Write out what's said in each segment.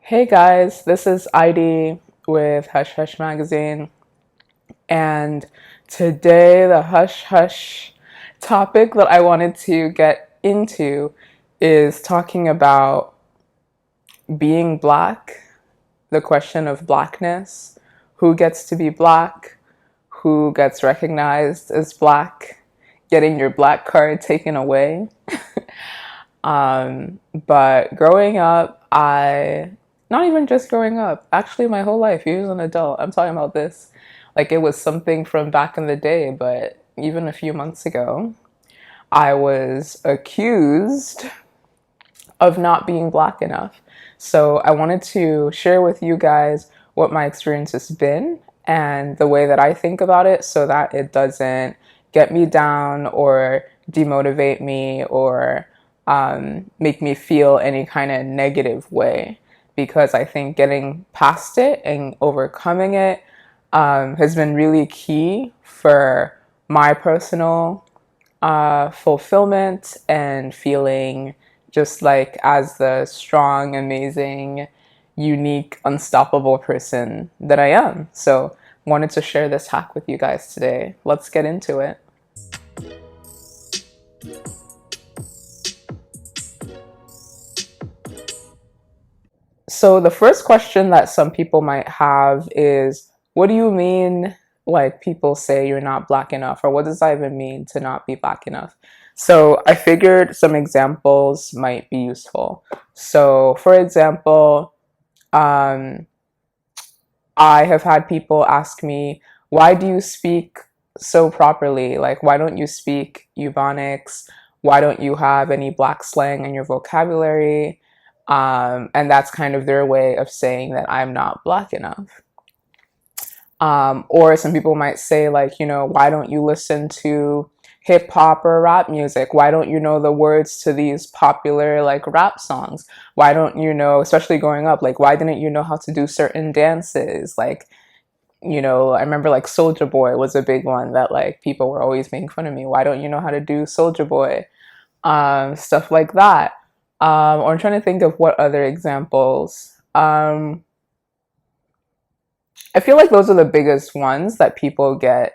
Hey guys, this is ID with Hush Hush Magazine, and today the Hush Hush topic that I wanted to get into is talking about being black, the question of blackness, who gets to be black, who gets recognized as black, getting your black card taken away. But growing up, not even just growing up, actually my whole life, even as an adult, I'm talking about this. Like it was something from back in the day, but even a few months ago, I was accused of not being black enough. So I wanted to share with you guys what my experience has been and the way that I think about it so that it doesn't get me down or demotivate me or make me feel any kind of negative way. Because I think getting past it and overcoming it has been really key for my personal fulfillment and feeling just like as the strong, amazing, unique, unstoppable person that I am. So, wanted to share this hack with you guys today. Let's get into it. So, the first question that some people might have is, what do you mean, like people say you're not black enough? Or what does that even mean to not be black enough? So, I figured some examples might be useful. So, for example, um, I have had people ask me, why do you speak so properly? Like, why don't you speak Ebonics? Why don't you have any black slang in your vocabulary? And that's kind of their way of saying that I'm not black enough. Or some people might say, like, why don't you listen to hip hop or rap music? Why don't you know the words to these popular like rap songs? Why don't you know, especially growing up, like, why didn't you know how to do certain dances? Like, I remember like Soldier Boy was a big one that like people were always making fun of me. Why don't you know how to do Soldier Boy? Stuff like that. Or I'm trying to think of what other examples. I feel like those are the biggest ones that people get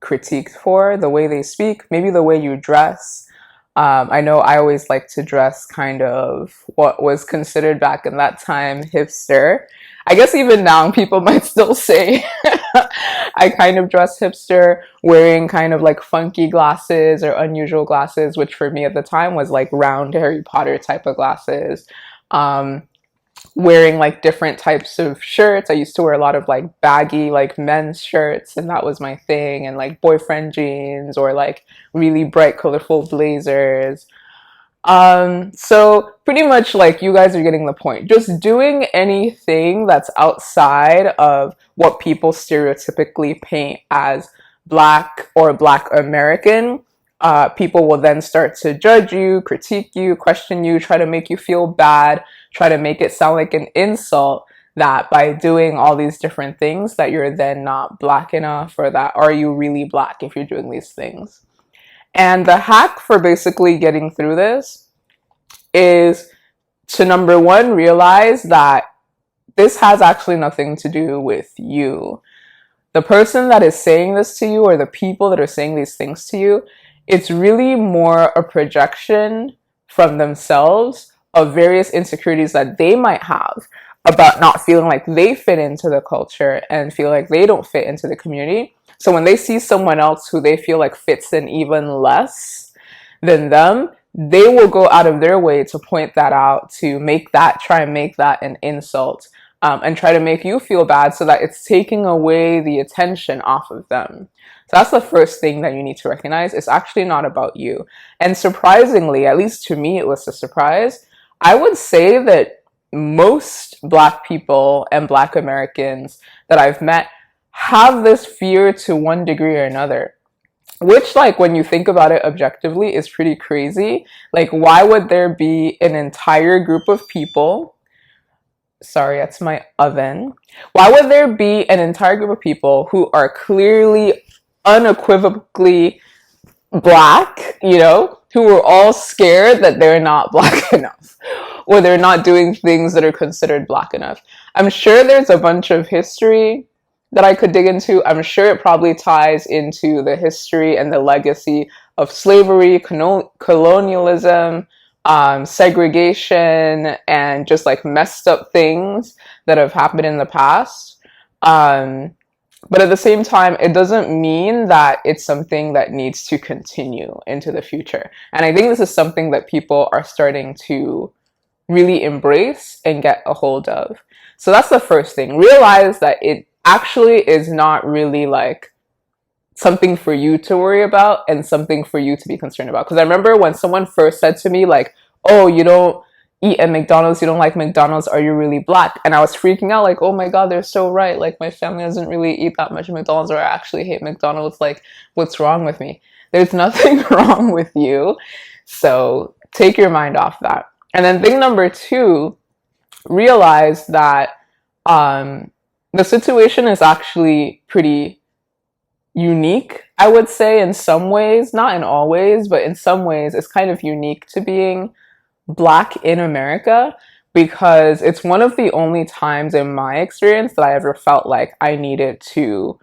critiqued for, the way they speak, maybe the way you dress. I know I always like to dress kind of what was considered back in that time hipster. I guess even now people might still say I kind of dress hipster, wearing kind of like funky glasses or unusual glasses, which for me at the time was like round Harry Potter type of glasses. Um, Wearing like different types of shirts. I used to wear a lot of like baggy like men's shirts, and that was my thing, and like boyfriend jeans or like really bright colorful blazers. So pretty much like you guys are getting the point. Just doing anything that's outside of what people stereotypically paint as black or black American, people will then start to judge you, critique you, question you, try to make you feel bad, try to make it sound like an insult that by doing all these different things that you're then not black enough, or that are you really black if you're doing these things. And the hack for basically getting through this is to number one, realize that this has actually nothing to do with you. The person that is saying this to you, or the people that are saying these things to you, it's really more a projection from themselves of various insecurities that they might have about not feeling like they fit into the culture and feel like they don't fit into the community. So when they see someone else who they feel like fits in even less than them, they will go out of their way to point that out, to try and make that an insult, and try to make you feel bad so that it's taking away the attention off of them. So that's the first thing that you need to recognize. It's actually not about you. And surprisingly, at least to me, it was a surprise. I would say that most Black people and Black Americans that I've met have this fear to one degree or another. Which, like, when you think about it objectively, is pretty crazy. Like, why would there be an entire group of people? Sorry, that's my oven. Why would there be an entire group of people who are clearly, unequivocally Black, who are all scared that they're not Black enough? or they're not doing things that are considered Black enough. I'm sure there's a bunch of history that I could dig into. I'm sure it probably ties into the history and the legacy of slavery, colonialism, segregation, and just like messed up things that have happened in the past. But at the same time, it doesn't mean that it's something that needs to continue into the future. And I think this is something that people are starting to really embrace and get a hold of. So that's the first thing. Realize that it actually is not really like something for you to worry about and something for you to be concerned about. Because I remember when someone first said to me, like, oh, you don't eat at McDonald's, you don't like McDonald's, are you really Black? And I was freaking out, like, oh my God, they're so right. Like, my family doesn't really eat that much McDonald's, or I actually hate McDonald's. Like, what's wrong with me? There's nothing wrong with you. So take your mind off that. And then thing number two, realize that the situation is actually pretty unique, I would say, in some ways, not in all ways, but in some ways it's kind of unique to being Black in America, because it's one of the only times in my experience that I ever felt like I needed to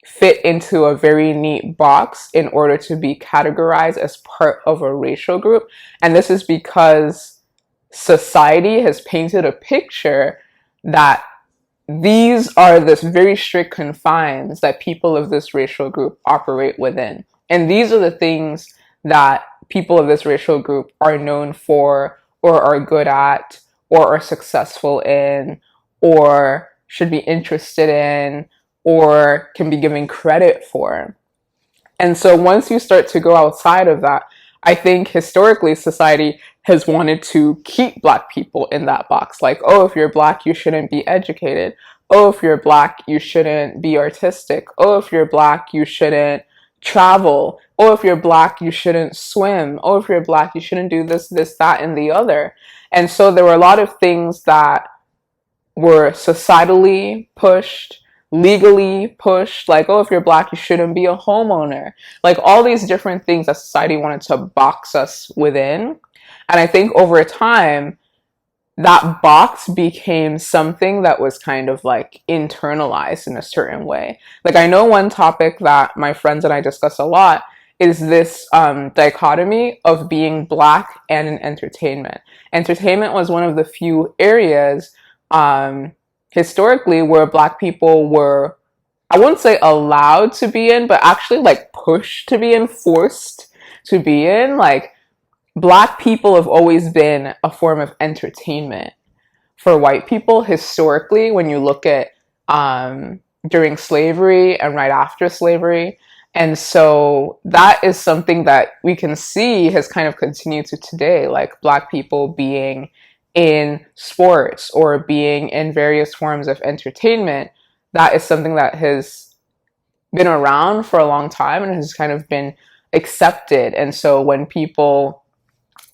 fit into a very neat box in order to be categorized as part of a racial group. And this is because society has painted a picture that these are the very strict confines that people of this racial group operate within. And these are the things that people of this racial group are known for, or are good at, or are successful in, or should be interested in, or can be given credit for. And so once you start to go outside of that, I think historically society has wanted to keep Black people in that box. Like, oh, if you're Black, you shouldn't be educated. Oh, if you're Black, you shouldn't be artistic. Oh, if you're Black, you shouldn't travel. Oh, if you're Black, you shouldn't swim. Oh, if you're Black, you shouldn't do this, this, that, and the other. And so there were a lot of things that were societally pushed, legally pushed, like, oh, if you're Black, you shouldn't be a homeowner. Like all these different things that society wanted to box us within. And I think over time, that box became something that was kind of like internalized in a certain way. Like I know one topic that my friends and I discuss a lot is this dichotomy of being Black and in entertainment. Entertainment was one of the few areas historically where Black people were, I wouldn't say allowed to be in, but actually like pushed to be in, forced to be in. Like Black people have always been a form of entertainment for white people historically, when you look at during slavery and right after slavery. And so that is something that we can see has kind of continued to today, like Black people being in sports or being in various forms of entertainment. That is something that has been around for a long time and has kind of been accepted. And so when people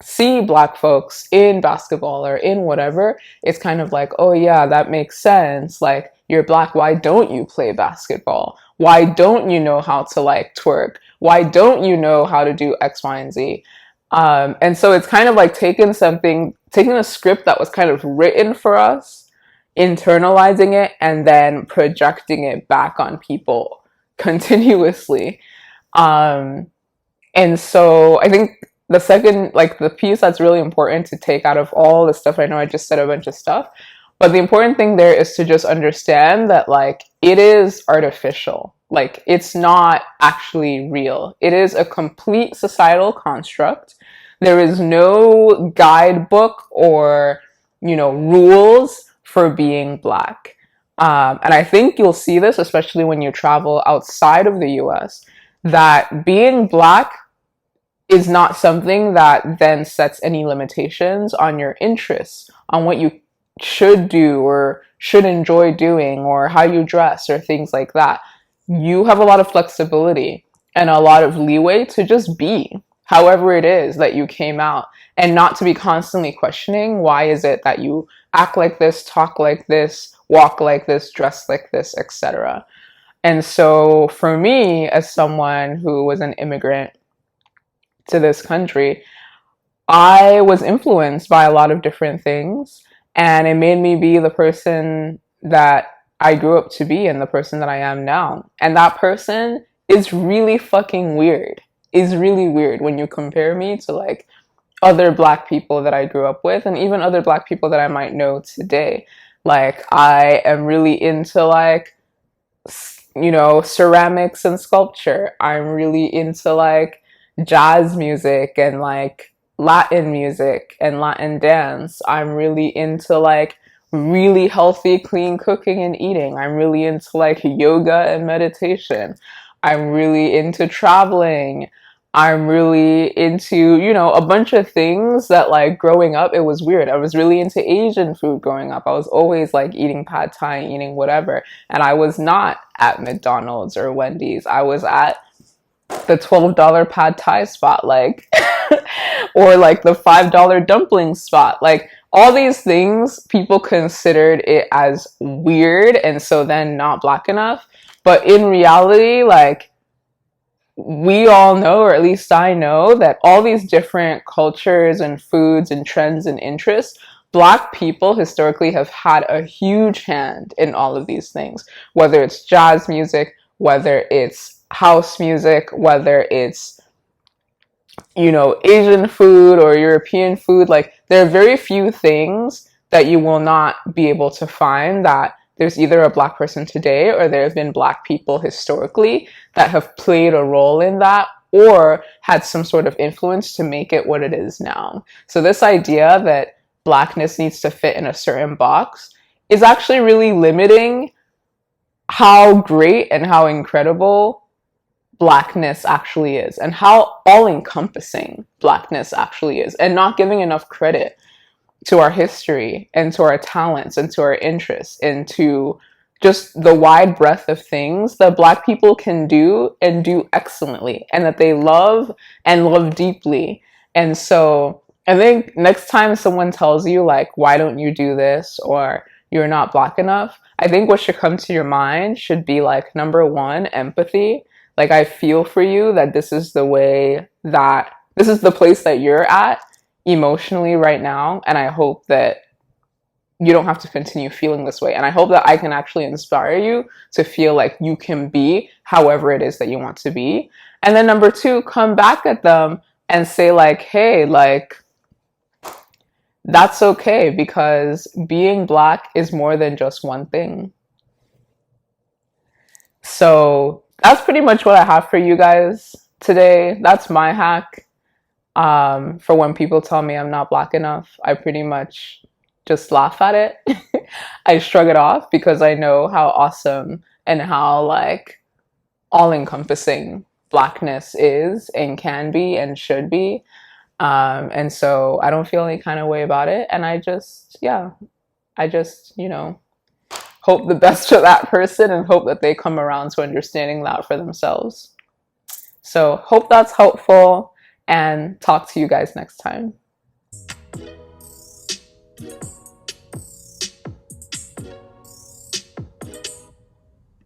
see Black folks in basketball or in whatever, it's kind of like, oh yeah, that makes sense. Like, you're Black, why don't you play basketball? Why don't you know how to like twerk? Why don't you know how to do X, Y, and Z? And so it's kind of like taking a script that was kind of written for us, internalizing it, and then projecting it back on people continuously. And so I think the second, like the piece that's really important to take out of all the stuff, I know I just said a bunch of stuff, but the important thing there is to just understand that like it is artificial. Like it's not actually real. It is a complete societal construct. There is no guidebook or, rules for being Black. And I think you'll see this, especially when you travel outside of the US, that being Black is not something that then sets any limitations on your interests, on what you should do or should enjoy doing, or how you dress or things like that. You have a lot of flexibility and a lot of leeway to just be however it is that you came out, and not to be constantly questioning, why is it that you act like this, talk like this, walk like this, dress like this, etc. And so for me, as someone who was an immigrant to this country, I was influenced by a lot of different things, and it made me be the person that I grew up to be and the person that I am now. And that person is really fucking weird. Is really weird when you compare me to like other black people that I grew up with and even other black people that I might know today. Like I am really into like ceramics and sculpture. I'm really into like jazz music and like Latin music and Latin dance. I'm really into like really healthy, clean cooking and eating. I'm really into like yoga and meditation. I'm really into traveling. I'm really into, a bunch of things that like growing up, it was weird. I was really into Asian food growing up. I was always like eating pad thai, eating whatever. And I was not at McDonald's or Wendy's. I was at the $12 pad thai spot, like, or like the $5 dumpling spot. Like, all these things, people considered it as weird and so then not black enough. But in reality, like, we all know, or at least I know, that all these different cultures and foods and trends and interests, black people historically have had a huge hand in all of these things, whether it's jazz music, whether it's house music, whether it's, Asian food or European food. Like, there are very few things that you will not be able to find that there's either a black person today or there have been black people historically that have played a role in that or had some sort of influence to make it what it is now. So this idea that blackness needs to fit in a certain box is actually really limiting how great and how incredible blackness actually is and how all-encompassing blackness actually is, and not giving enough credit to our history and to our talents and to our interests and to just the wide breadth of things that black people can do and do excellently and that they love and love deeply. And so I think next time someone tells you like, why don't you do this, or you're not black enough, I think what should come to your mind should be like, number one, empathy. Like, I feel for you that this is the place that you're at emotionally right now, and I hope that you don't have to continue feeling this way, and I hope that I can actually inspire you to feel like you can be however it is that you want to be. And then number two, come back at them and say like, hey, like, that's okay, because being black is more than just one thing. So that's pretty much what I have for you guys today. That's my hack. For when people tell me I'm not black enough, I pretty much just laugh at it. I shrug it off because I know how awesome and how like all-encompassing blackness is and can be and should be. And so I don't feel any kind of way about it. And I just, hope the best for that person and hope that they come around to understanding that for themselves. So hope that's helpful, and talk to you guys next time.